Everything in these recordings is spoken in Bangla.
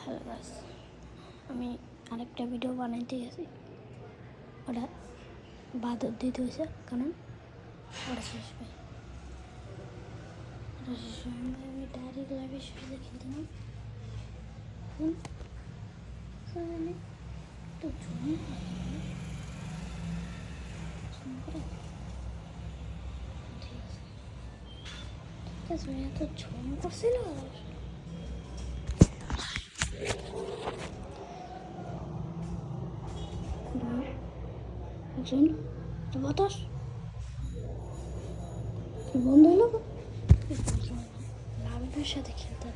হ্যালো গাইস, আমি আরেকটা ভিডিও বানাইতে গেছি। ওটা বাদর দিতে হয়েছে কারণ ওটা শেষ পাই। ওটা শেষ আমি ডাইরেক্ট লাইভে শুরুতে খেলতাম। তো জমি ঠিক আছে এত ঝুম করছিল। বাতাস বন্ধ হলো, লাভের সাথে খেলতে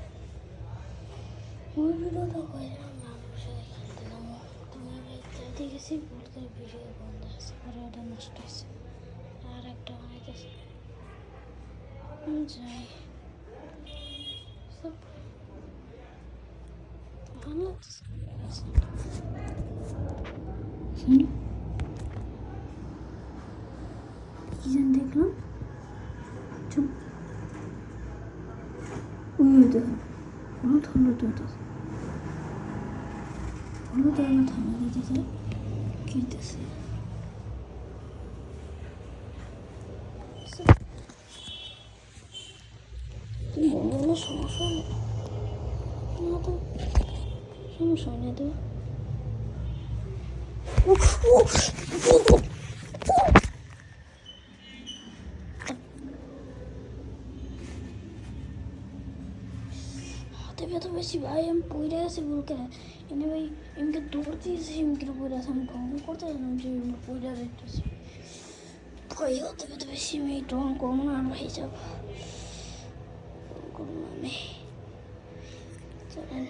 ওই ভিডিওটা করেছিলাম। লাভের সাথে খেলতেলাম, তোমার চাইতে গেছি ভুল করে ভিডিও বন্ধ আছে, পরে ওটা নষ্ট হয়েছে। আর একটা বানাইতেছে যাই সব ভালো লাগতেছে। কি যেন দেখলাম, চুপ হলুদ হলুদ হলুদ হলুদ আমার থামা দিতেছে কিনতেছে। বলবো সমস্যা না তো, সমস্যা হয় না তো। হাতে ব্যথা বেশি ভাই, আমি পড়ে আছি বলতে এনে ভাই এমকে দৌড় দিয়েছি, এমকে পড়ে আছে। আমি ভ্রমণ করতে জানলাম যে পড়ে যাইতেছি ভাই, হাতে ব্যথা বেশি। আমি ড্রং করবো না ভাই, যাব করবো না আমি। চলেন